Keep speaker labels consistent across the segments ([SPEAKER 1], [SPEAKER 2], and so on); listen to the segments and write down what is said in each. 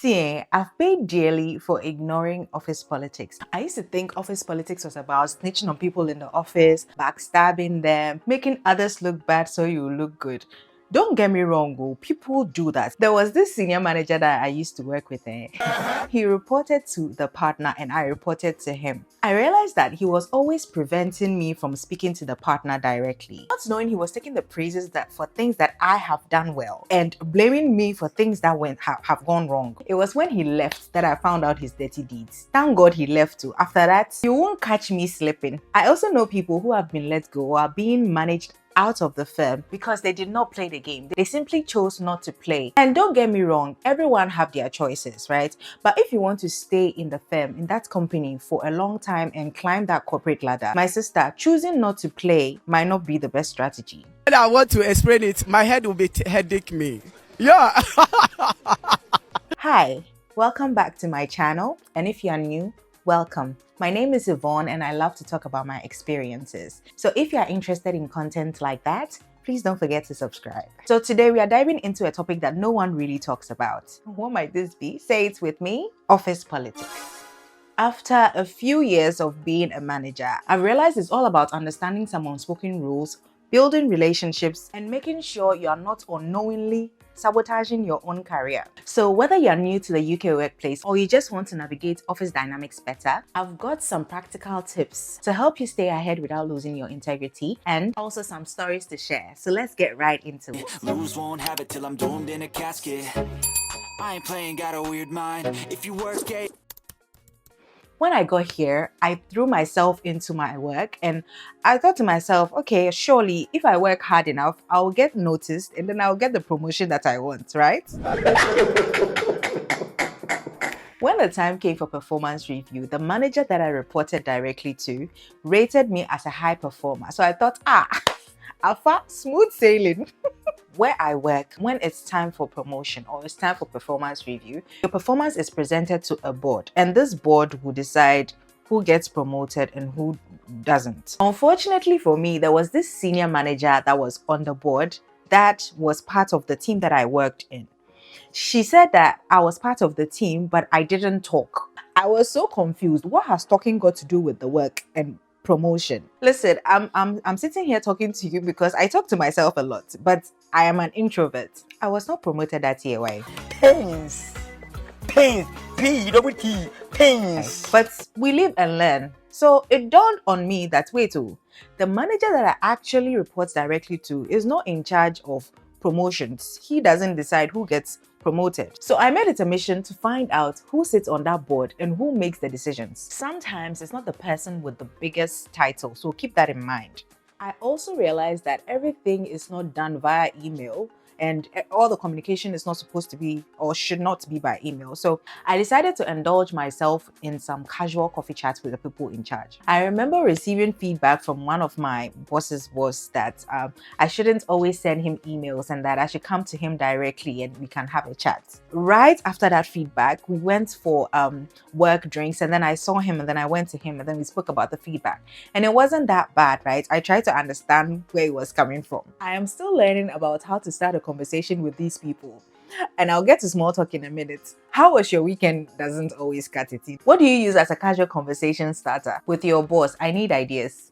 [SPEAKER 1] See, I've paid dearly for ignoring office politics. I used to think office politics was about snitching on people in the office, backstabbing them, making others look bad so you look good. Don't get me wrong, people do that. There was this senior manager that I used to work with. He reported to the partner and I reported to him. I realized that he was always preventing me from speaking to the partner directly. Not knowing he was taking the praises that for things that I have done well and blaming me for things that have gone wrong. It was when he left that I found out his dirty deeds. Thank God he left too. After that, you won't catch me slipping. I also know people who have been let go or are being managed out of the firm because they did not play the game. They simply chose not to play. And don't get me wrong, everyone have their choices, right? But if you want to stay in the firm, in that company for a long time and climb that corporate ladder, my sister, choosing not to play might not be the best strategy.
[SPEAKER 2] When I want to explain it, my head will be headache me. Yeah.
[SPEAKER 1] Hi, welcome back to my channel. And if you are new, welcome. My name is Yvonne and I love to talk about my experiences. So if you are interested in content like that, please don't forget to subscribe. So today we are diving into a topic that no one really talks about. What might this be? Say it with me. Office politics. After a few years of being a manager, I realized it's all about understanding some unspoken rules, building relationships, and making sure you are not unknowingly sabotaging your own career. So whether you're new to the UK workplace or you just want to navigate office dynamics better, I've got some practical tips to help you stay ahead without losing your integrity and also some stories to share. So let's get right into it.
[SPEAKER 3] Lose won't have it till I'm doomed in a casket. I ain't playing, got a weird mind. If you work gay.
[SPEAKER 1] When I got here, I threw myself into my work and I thought to myself, okay, surely if I work hard enough, I'll get noticed and then I'll get the promotion that I want, right? When the time came for performance review, the manager that I reported directly to rated me as a high performer. So I thought, Alpha, smooth sailing. Where I work, when it's time for promotion or it's time for performance review, your performance is presented to a board and this board will decide who gets promoted and who doesn't. Unfortunately for me, there was this senior manager that was on the board that was part of the team that I worked in. She said that I was part of the team, but I didn't talk. I was so confused. What has talking got to do with the work and promotion? Listen, I'm sitting here talking to you because I talk to myself a lot, but I am an introvert. I was not promoted that year. Why?
[SPEAKER 2] Pains. P-double-T. Pains.
[SPEAKER 1] But we live and learn. So it dawned on me that the manager that I actually report directly to is not in charge of promotions. He doesn't decide who gets promoted. So I made it a mission to find out who sits on that board and who makes the decisions. Sometimes it's not the person with the biggest title, so keep that in mind. I also realized that everything is not done via email and all the communication is not supposed to be or should not be by email. So I decided to indulge myself in some casual coffee chats with the people in charge. I remember receiving feedback from one of my boss's boss that I shouldn't always send him emails and that I should come to him directly and we can have a chat. Right after that feedback, we went for work drinks and then I saw him and then I went to him and then we spoke about the feedback. And it wasn't that bad, right? I tried to understand where it was coming from. I am still learning about how to start a conversation with these people. And I'll get to small talk in a minute. How was your weekend doesn't always cut it in. What do you use as a casual conversation starter with your boss? I need ideas.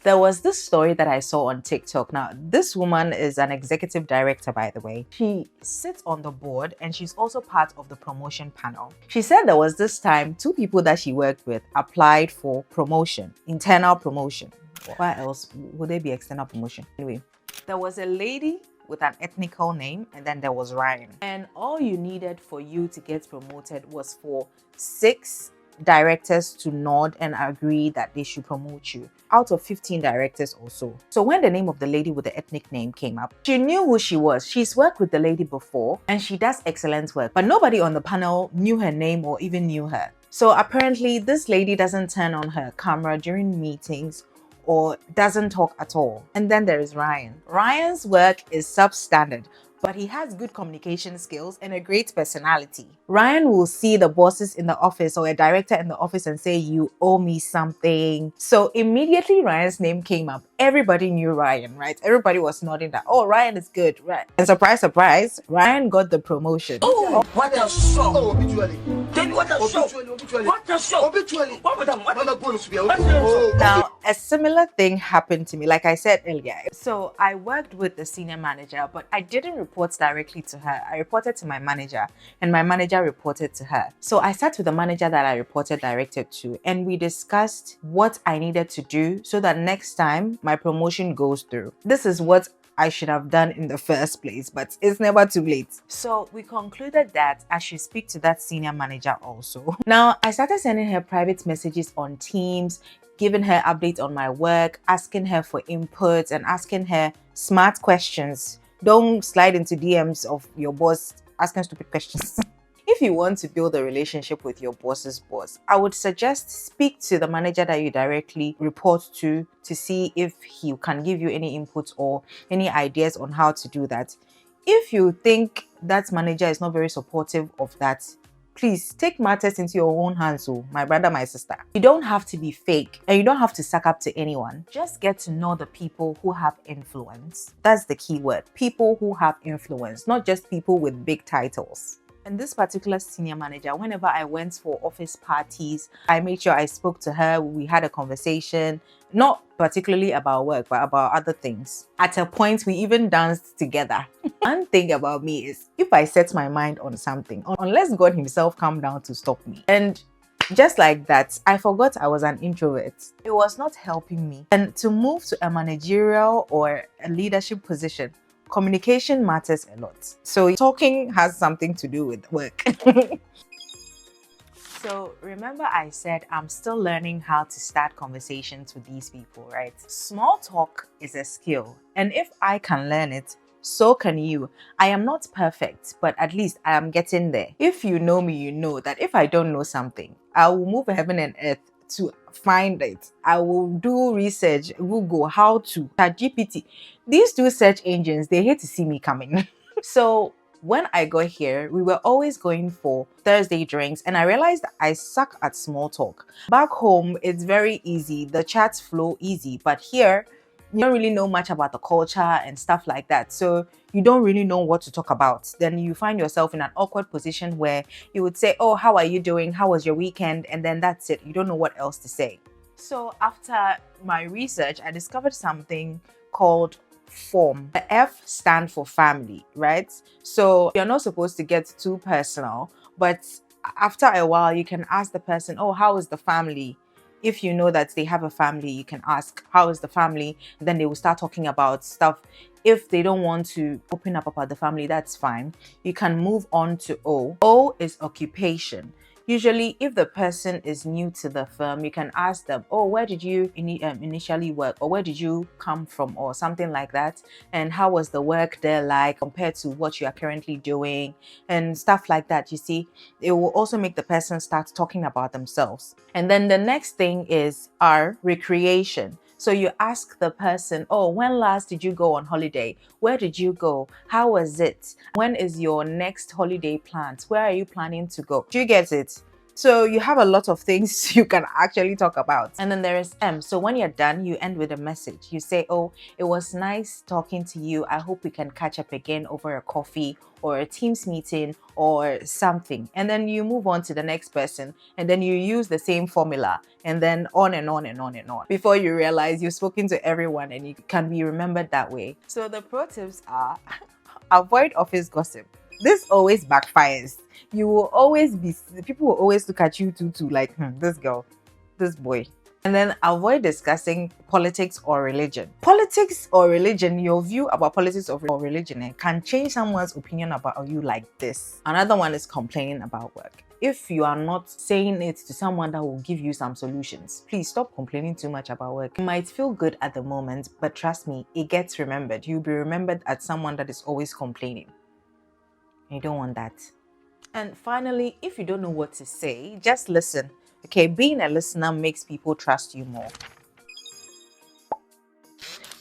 [SPEAKER 1] There was this story that I saw on TikTok. Now, this woman is an executive director, by the way. She sits on the board and she's also part of the promotion panel. She said there was this time 2 people that she worked with applied for promotion, internal promotion. Why else would they be external promotion? Anyway, there was a lady with an ethnical name and then there was Ryan. And all you needed for you to get promoted was for 6 directors to nod and agree that they should promote you out of 15 directors or so. So when the name of the lady with the ethnic name came up, she knew who she was. She's worked with the lady before and she does excellent work, but nobody on the panel knew her name or even knew her. So apparently this lady doesn't turn on her camera during meetings or doesn't talk at all. And then there is Ryan. Ryan's work is substandard, but he has good communication skills and a great personality. Ryan will see the bosses in the office or a director in the office and say, "You owe me something." So immediately Ryan's name came up everybody knew Ryan, right? Everybody was nodding that, oh, Ryan is good, right? And surprise, surprise, Ryan got the promotion.
[SPEAKER 4] Oh, what a shock! Oh, obitually. Then what a shock! What a shock! Obitually. What was that? What a bonus to be
[SPEAKER 1] Now, a similar thing happened to me, like I said earlier. So I worked with the senior manager, but I didn't report directly to her. I reported to my manager, and my manager reported to her. So I sat with the manager that I reported directed to, and we discussed what I needed to do so that next time my promotion goes through. This is what I should have done in the first place, but it's never too late. So we concluded that I should speak to that senior manager also. Now, I started sending her private messages on Teams, giving her updates on my work, asking her for inputs, and asking her smart questions. Don't slide into DMs of your boss asking stupid questions. If you want to build a relationship with your boss's boss, I would suggest speak to the manager that you directly report to see if he can give you any input or any ideas on how to do that. If you think that manager is not very supportive of that, please take matters into your own hands, oh, my brother, my sister. You don't have to be fake and you don't have to suck up to anyone. Just get to know the people who have influence. That's the key word. People who have influence, not just people with big titles. And this particular senior manager, whenever I went for office parties, I made sure I spoke to her. We had a conversation, not particularly about work, but about other things. At a point, we even danced together. One thing about me is, if I set my mind on something, unless God himself come down to stop me. And just like that, I forgot I was an introvert. It was not helping me. And to move to a managerial or a leadership position, communication matters a lot. So talking has something to do with work. So remember I said I'm still learning how to start conversations with these people, right? Small talk is a skill, and if I can learn it, so can you. I am not perfect, but at least I am getting there. If you know me, you know that if I don't know something, I will move heaven and earth to find it. I will do research, Google, how to, ChatGPT. These two search engines, they hate to see me coming. So when I got here, we were always going for Thursday drinks, and I realized I suck at small talk. Back home, it's very easy. The chats flow easy, but here, you don't really know much about the culture and stuff like that. So you don't really know what to talk about. Then you find yourself in an awkward position where you would say, oh, how are you doing? How was your weekend? And then that's it. You don't know what else to say. So after my research, I discovered something called FORM. The F stands for family, right? So you're not supposed to get too personal, but after a while, you can ask the person, oh, how is the family? If you know that they have a family, you can ask, how is the family? And then they will start talking about stuff. If they don't want to open up about the family, that's fine. You can move on to O. O is occupation. Usually, if the person is new to the firm, you can ask them, oh, where did you initially work? Or where did you come from? Or something like that. And how was the work there like compared to what you are currently doing? And stuff like that. You see, it will also make the person start talking about themselves. And then the next thing is R, recreation. So you ask the person, oh, when last did you go on holiday? Where did you go? How was it? When is your next holiday planned? Where are you planning to go? Do you get it? So you have a lot of things you can actually talk about. And then there is M. So when you're done, you end with a message. You say, oh, it was nice talking to you. I hope we can catch up again over a coffee or a Teams meeting or something. And then you move on to the next person, and then you use the same formula, and then on and on and on and on. Before you realize you've spoken to everyone and you can be remembered that way. So the pro tips are avoid office gossip. This always backfires. You will always be, people will always look at you too like, this girl, this boy. And then avoid discussing politics or religion. Politics or religion, your view about politics or religion can change someone's opinion about you like this. Another one is complaining about work. If you are not saying it to someone that will give you some solutions, please stop complaining too much about work. It might feel good at the moment, but trust me, it gets remembered. You'll be remembered as someone that is always complaining. You don't want that. And finally, if you don't know what to say, just listen. Okay, being a listener makes people trust you more.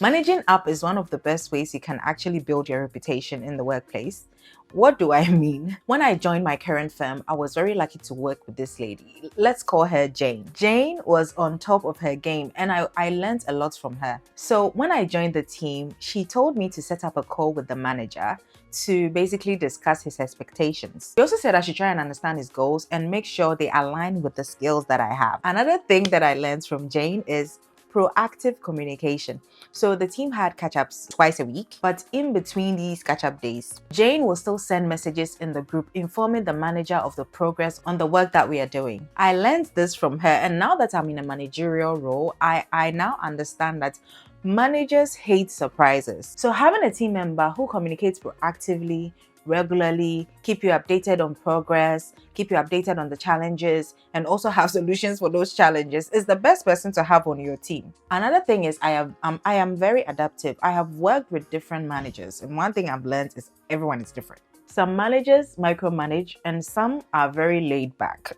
[SPEAKER 1] Managing up is one of the best ways you can actually build your reputation in the workplace. What do I mean? When I joined my current firm, I was very lucky to work with this lady. Let's call her Jane. Jane was on top of her game and I learned a lot from her. So when I joined the team, she told me to set up a call with the manager to basically discuss his expectations. He also said I should try and understand his goals and make sure they align with the skills that I have. Another thing that I learned from Jane is proactive communication. So the team had catch-ups twice a week, but in between these catch-up days, Jane will still send messages in the group informing the manager of the progress on the work that we are doing. I learned this from her, and now that I'm in a managerial role, I now understand that managers hate surprises. So having a team member who communicates proactively, regularly, keep you updated on progress, keep you updated on the challenges, and also have solutions for those challenges is the best person to have on your team. Another thing is I am very adaptive. I have worked with different managers, and one thing I've learned is everyone is different. Some managers micromanage and some are very laid back.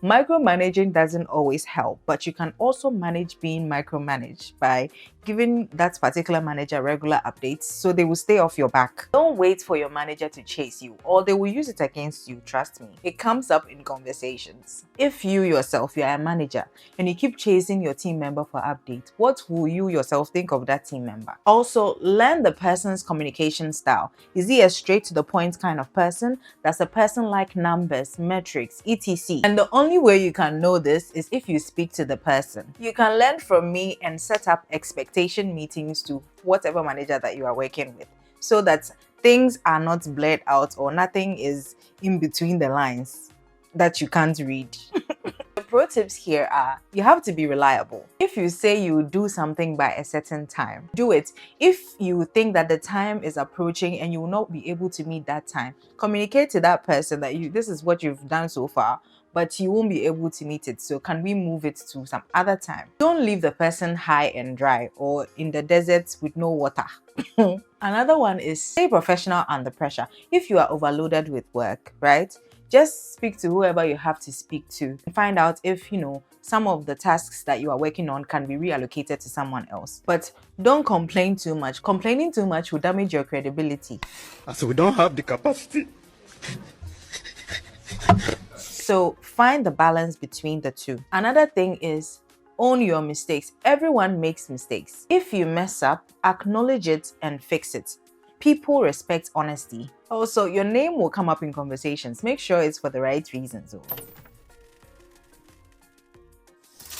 [SPEAKER 1] Micromanaging doesn't always help, but you can also manage being micromanaged by giving that particular manager regular updates so they will stay off your back. Don't wait for your manager to chase you or they will use it against you, trust me. It comes up in conversations. If you yourself, you are a manager and you keep chasing your team member for updates, what will you yourself think of that team member? Also, learn the person's communication style. Is he a straight to the point kind of person? Does a person like numbers, metrics, etc.? And the only way you can know this is if you speak to the person. You can learn from me and set up expectations meetings to whatever manager that you are working with so that things are not blurred out or nothing is in between the lines that you can't read. The pro tips here are you have to be reliable. If you say you do something by a certain time, do it. If you think that the time is approaching and you will not be able to meet that time, communicate to that person that this is what you've done so far, but you won't be able to meet it. So can we move it to some other time? Don't leave the person high and dry or in the desert with no water. Another one is stay professional under pressure. If you are overloaded with work, right? Just speak to whoever you have to speak to and find out if, some of the tasks that you are working on can be reallocated to someone else. But don't complain too much. Complaining too much will damage your credibility.
[SPEAKER 4] So we don't have the capacity.
[SPEAKER 1] So find the balance between the two. Another thing is own your mistakes. Everyone makes mistakes. If you mess up, acknowledge it and fix it. People respect honesty. Also, your name will come up in conversations. Make sure it's for the right reasons.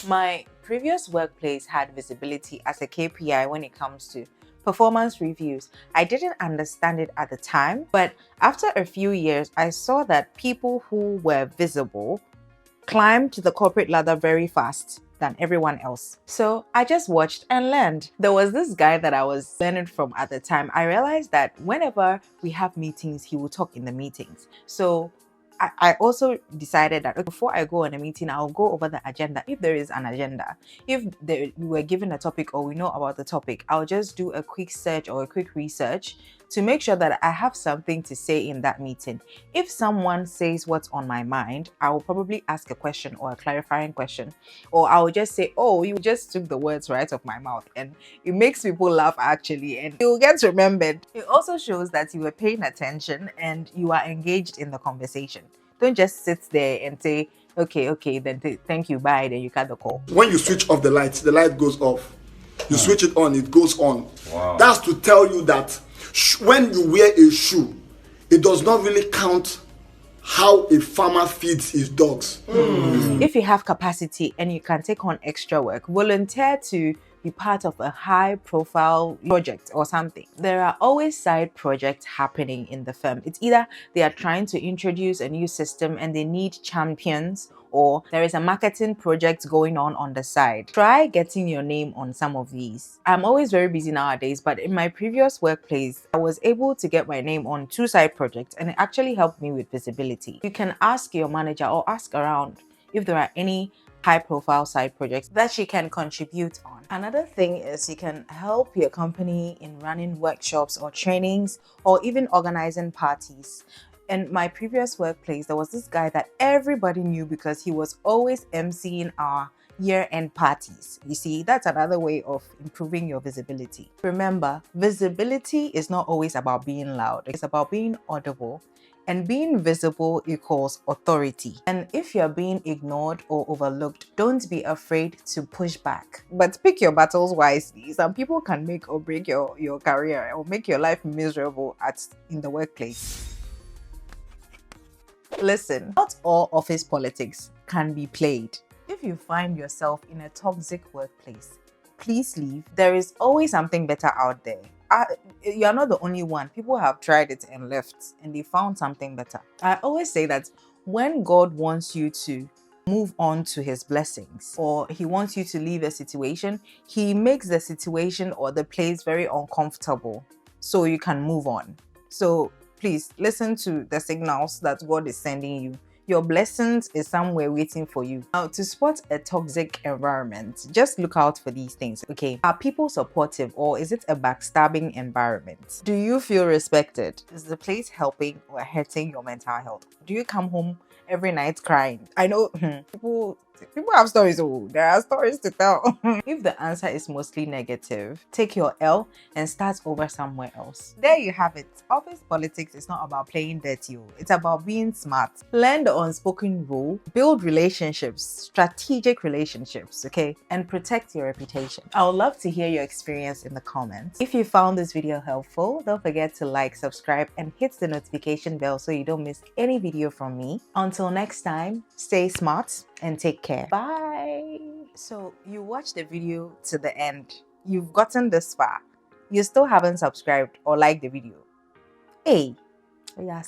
[SPEAKER 1] My previous workplace had visibility as a KPI when it comes to performance reviews. I didn't understand it at the time, but after a few years, I saw that people who were visible climbed the corporate ladder very fast than everyone else. So I just watched and learned. There was this guy that I was learning from at the time. I realized that whenever we have meetings, he will talk in the meetings. So I also decided that before I go on a meeting, I'll go over the agenda if there is an agenda. If we were given a topic or we know about the topic, I'll just do a quick search or a quick research to make sure that I have something to say in that meeting. If someone says what's on my mind, I will probably ask a question or a clarifying question, or I will just say, oh, you just took the words right off my mouth, and it makes people laugh actually, and it will get remembered. It also shows that you were paying attention and you are engaged in the conversation. Don't just sit there and say, okay, then thank you, bye, then you cut the call.
[SPEAKER 4] When you switch off the light goes off. You switch it on, it goes on. Wow. That's to tell you that when you wear a shoe, it does not really count how a farmer feeds his dogs.
[SPEAKER 1] If you have capacity and you can take on extra work, volunteer to be part of a high-profile project or something. There are always side projects happening in the firm. It's either they are trying to introduce a new system and they need champions, or there is a marketing project going on the side. Try getting your name on some of these. I'm always very busy nowadays, but in my previous workplace, I was able to get my name on 2 side projects and it actually helped me with visibility. You can ask your manager or ask around if there are any high-profile side projects that she can contribute on. Another thing is you can help your company in running workshops or trainings or even organizing parties. In my previous workplace, there was this guy that everybody knew because he was always emceeing our year-end parties. You see, that's another way of improving your visibility. Remember, visibility is not always about being loud. It's about being audible, and being visible equals authority. And if you're being ignored or overlooked, don't be afraid to push back. But pick your battles wisely. Some people can make or break your career or make your life miserable in the workplace. Listen, not all office politics can be played. If you find yourself in a toxic workplace, please leave. There is always something better out there. You're not the only one. People have tried it and left, and they found something better. I always say that when God wants you to move on to his blessings, or he wants you to leave a situation, he makes the situation or the place very uncomfortable so you can move on. So please listen to the signals that God is sending you. Your blessings is somewhere waiting for you. Now, to spot a toxic environment, just look out for these things. Okay, are people supportive, or is it a backstabbing environment? Do you feel respected? Is the place helping or hurting your mental health? Do you come home every night crying? I know people have stories. Oh, there are stories to tell. If the answer is mostly negative, take your L and start over somewhere else. There you have it. Office politics is not about playing dirty. It's about being smart. Learn the unspoken rule, build relationships, strategic relationships, okay? And protect your reputation. I would love to hear your experience in the comments. If you found this video helpful, don't forget to like, subscribe, and hit the notification bell so you don't miss any video from me. Until next time, stay smart and take care. Bye. So you watched the video to the end. You've gotten this far. You still haven't subscribed or liked the video. Hey, yeah,